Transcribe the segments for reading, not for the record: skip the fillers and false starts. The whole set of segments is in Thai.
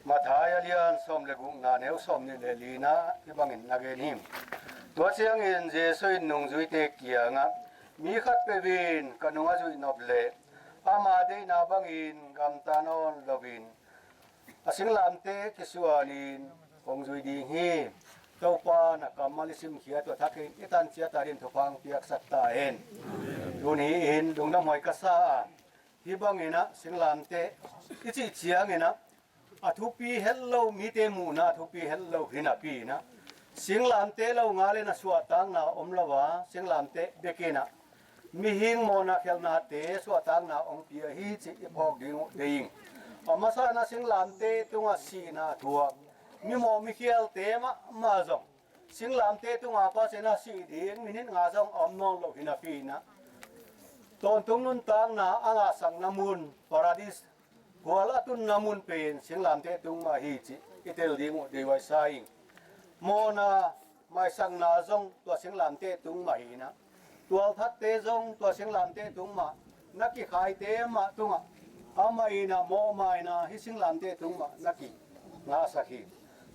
มาท้ายเรียนสมเลกุงนาเนวสมนี่เลลีนะที่บังเห็นนักเรียนหิมตัวเชียงเงินเจสุยนุ่งจุยเตเกียงะมีขัดไปวินกันนุ่งจุยนบเล่อามาเดนาบังอินกำตานอนลบินอาศิลามเตกิสวานินคงจุยดีฮีเจ้าปานักกรรมลิสิมเขียตัวทักอิตันเชียตารินทุพังเปียกสัตตาเอ็นดูนี้เห็นดวงน้ำหอยกษาที่บังเห็นนะศิลามเตอิจิเชียงเห็นนะอาทุปีเฮลโลมีเตมูนะทุปีเฮลโลหินาปีนะสิงลามเตโลงาเลนะสวตังนะอมลาวาสิงลามเตเบเกนะมีหิงโมนะเคลนาเตสวตังนะองเปียฮีจิพอกดิงเดิงอามาซานะสิงลามเตตุงาสีนะทัวมีโมมีเคลเตมาจงสิงลามเตตุงาปาเซนะสีดิงมินิงาจงอมนองโลหินาปีนะตอนตุงนุนตังนะอางาสังนามุนปาราดิสกัวละตุนนามุนเป็นสิงลามเตตุงมาฮีจิอิเตลดิงเดวัยไซโมนาไม่สังนาจงตัวสิงลามเตตุงมาฮีนะตัวทัดเตจงตัวสิงลามเตตุงมานักกิขายเตมาตุงอามาฮีนะโมมาฮีนะฮิสิงลามเตตุงมานักกิงาสักฮี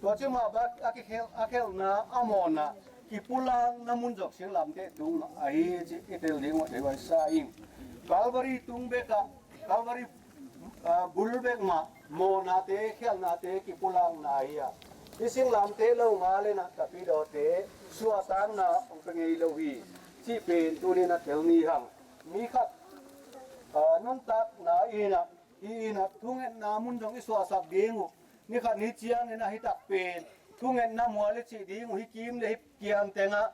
ตัวจิมาบักอากิเคลนะอามอนะกิปุลังนามุนจกสิงลามเตตุงมาฮีจิอิเตลดิงเดวัยไซกาลวารีตุงเบกากาลวารีบุลเบกมาโมนาเตเขลนาเตกิปุลังนาฮีอะที่สิงลามเตโลงาเลนะตะปีโดเตสวตังนะองเป็นไงโลวีที่เป็นตัวนี้นะเทลนี้หังมีขัดนุ่นตักนาอีนะทุ่งเงินนามุนจงอิสวาสับเดียงนี่ขัดนิจยังเงินนะฮิตักเป็นทุ่งเงินนามัวเลชีดีงฮิกิมเลฮิเกียมเตงะ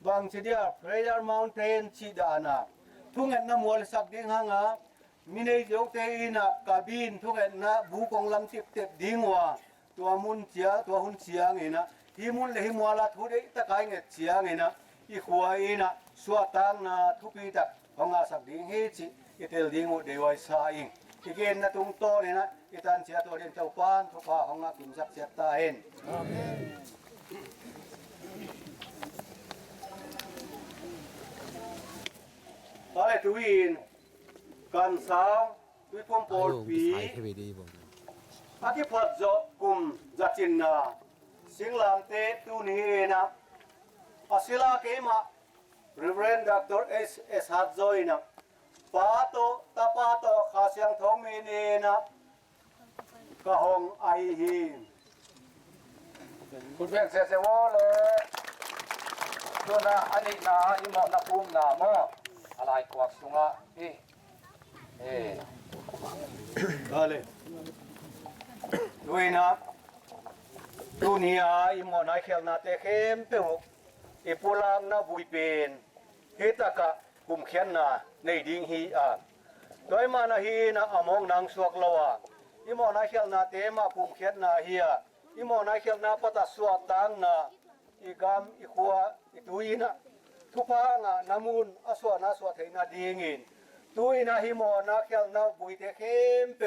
บางชีเดียเพรย์ร์มาอุนเทนชีดานะทุ่งเงินนามัวเลสับเดียงหังมินายกเตอินะกาบินทุกเอ็นนะบุกองลำติบเต็บดิ้งว่าตัวมุนเชียตัวหุ่นเชียงเองนะที่มุนเลยมัวละทุเรศตะไคร้เงี้ยเชียงเองนะอีขวายนะสวดตังนะทุปีตักของอาสักดิ้งเฮจิอีเตลดิ้งว่าเดวัยสายอีเกณฑ์นะตุงโตเนี่ยนะอีตันเชียตัวเรียนเจ้าปานทุกข้าของอากิมสักเชียตาเห็นอะไรตัวอินกันสาวด้วยความปลอดภัยอาทิตย์พัดจกุมจัดจินนาสิงลามเตตุนีนะอาศิลาเกมา Reverend Dr. S. Hadzoyนะปาโตตาปาโตข้าเสียงทองมีนีนะกะหงไอฮีคุณเพียงเสียเสวเลยตัวนะอันนี้นะอิมอนักภูมินะมออะไรกวาดสุงะDale. Duina. Dunia imo na khel na te khem pe ho. Ipulang na buipen. Hitaka kum khian na nei ding hi a. Doi ma na hi na among nang suak lawa. อิโมนาเขียนนาเตมาปุ่มเขียนนาเฮียอิโมนาเขียนนาปัตตสวดตังนาอีกามอีขัวอีตุยนะทุพางานามุนอสวนาสวดให้นาดีงินตุยนาฮิโมนาเขียนนาบุยเตเข้มเป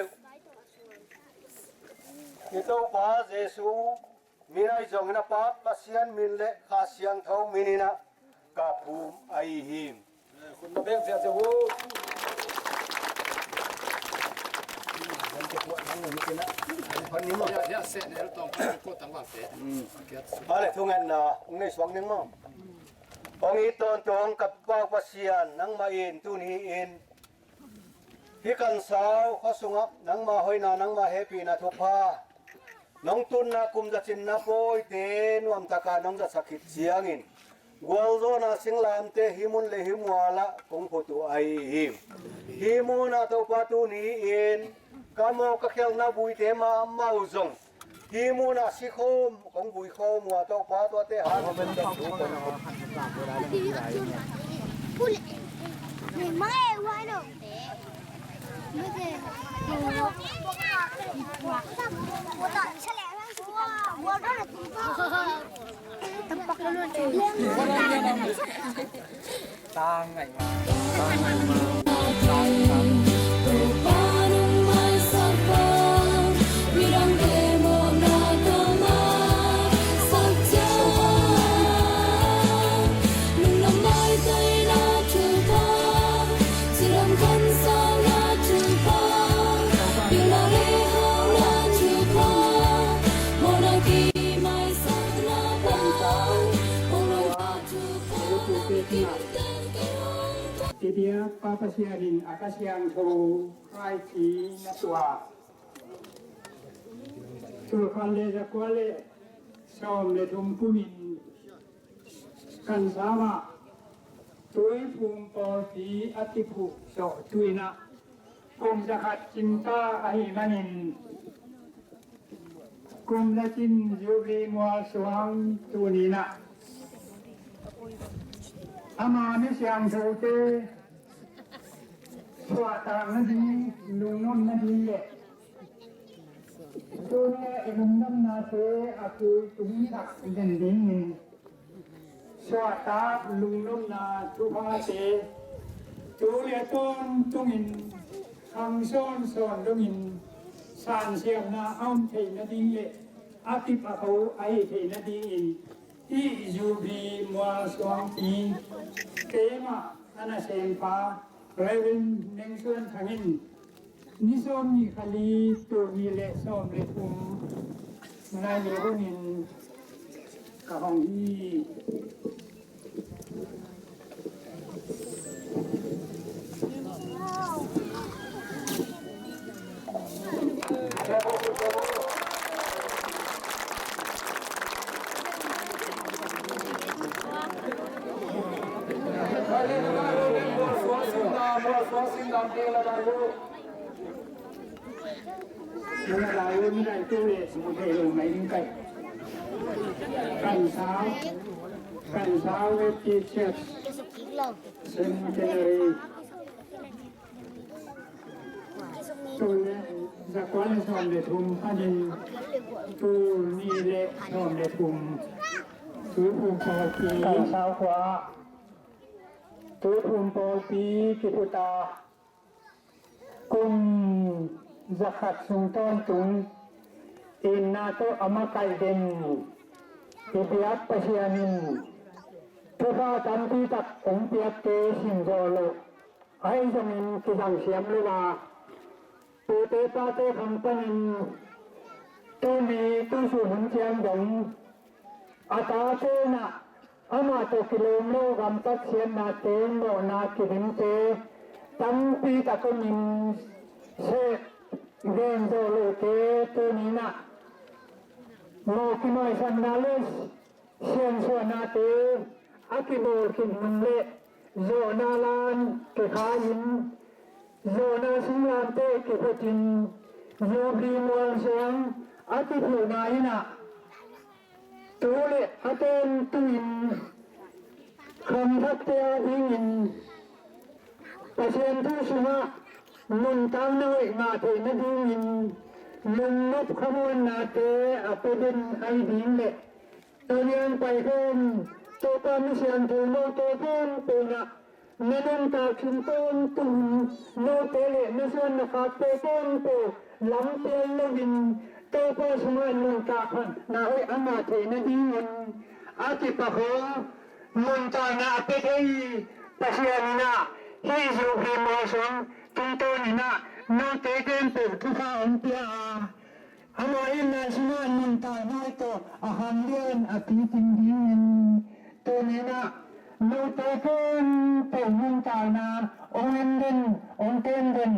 อิโตปาเจสูมีนายจงนะปัตตเสียนมินเละข้าเสียงเท่ามินินะกับภูมิไอหิมคุณมาเบ่งเสียเจ้าหูมันจะปวดทั้งหมดนี่นะคนนี้มั้งเดี๋ยวเสร็จเนี่ยต้องกดตั้งวางเสร็จอะไรทุกงานนะในสวงนึงมั้งองค์ตนตรงกับกองปัสยานนังมาอินตุนี้อินฮิกันสาวข้อสุงับนังมาหอยนานังมาเฮปีนาทุพาน้องตุนนาคุมจะจินนาโปยเตนวมตะการน้องจะสักขิดเสียงินกวลโซนาสิงลามเตหิมุนเลหิมวาละคงพุตุไอหิมหิมุนาตัวปาตุนี้อินกามอกะเขลนาบุยเตมามาอุซงหิมุนาสิโคมคงบุยโคมว่าตัวปาตัวเตหาเป็นจังหูกันพูดไม่ไหวหรอกไม่ได้我打起来了，我这儿ตั้งปักแล้วเลยตางไงมาDia papasiarin akasiang to raiki natua to kale ja kwale som le dum pumin kan sama tuai pum por ti atipu so tuina kum jahat cinta ahi manin kum lakin yubi mual suang tunina ama ni siang sote suata nadi lungnom nadi le tune lungnom na se aku tung tak den ding suata lungnom na tuha se tu le ton tungin hang son son dungin san siam na am thei nadi le atip aku ai thei nadi in i yubi mua suang ti tema ana sempa Raven Nengsuan Thangin Nisom ni Kali to ni le som le kum nai le honin ka hong hi Mga layo nila ito sumutero may lingkay. Kansaw with teachers, cemetery. Tule, zakwale som le thum hanin, tu ni le som le thum. Tu phum po pi, kansaw kwa. Tu phum po pi kiputa. Kung zakat sungton tung inato amakai den ibiat pasianin tuha tanti tak umpiat ke sinjolo ai jamin kisang siam lula pute pate kampanin tuni tusu hunsiam dong atate na ama to kilomlo gamtak siam na ten no na kirimte tanti takunin se Gendo lote tunina mo kinoy sandales siyan suanate akibol kinunle zona lan kekayin zona singlante keputin zobri mual siyang atipunayina tule aten tuin kamtaktea ingin pasien tu suma mun tang noi ma thei na ding in ลุงนบขมวนนาเตอไปเป็นไอดินเละตัวเลี้ยงไปขึ้นตัวตอนเสียงถึงโนตัวขึ้นปีนะนั่นตาขึ้นต้นตุ่มโนเตเละนั่นส่วนนะครับเตต้นปูหลังเตียนลวินตัวพอสมัยลุงตาพันนาเออมาเทนดีเงินอาทิปะเขาลุงตานาไปได้ปัสยานีนาฮิจูฮิโมซงตุนตัวนีนาโนเตเกนปูทุกข้าองเปียHamain na sinan ng tayo ito, ahamlian at itindihin ito nila. Lutekon po ng tayo na ongin din, ongkin din.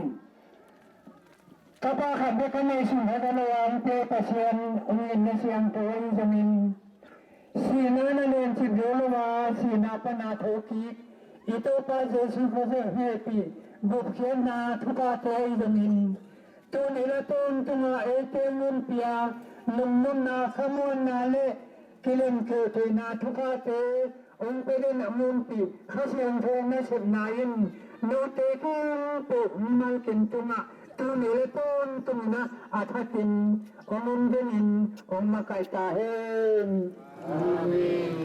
Kapag ka na isunod dalawang pepasyan, ongin na siyang tuwang zamin. Sina na rin si Dolowa, sina pa na tokik. Ito pa Jesus was a happy, bukyan na tukatay zamin. Tu nila ton tunga ete lumpia num na khamon na le kilen ke te na thukate ong pede na mumpi khasiang thong na sep nain no te kun po mal kin tunga tu nila ton tunga na athakin ong denin ong makai ta hen amen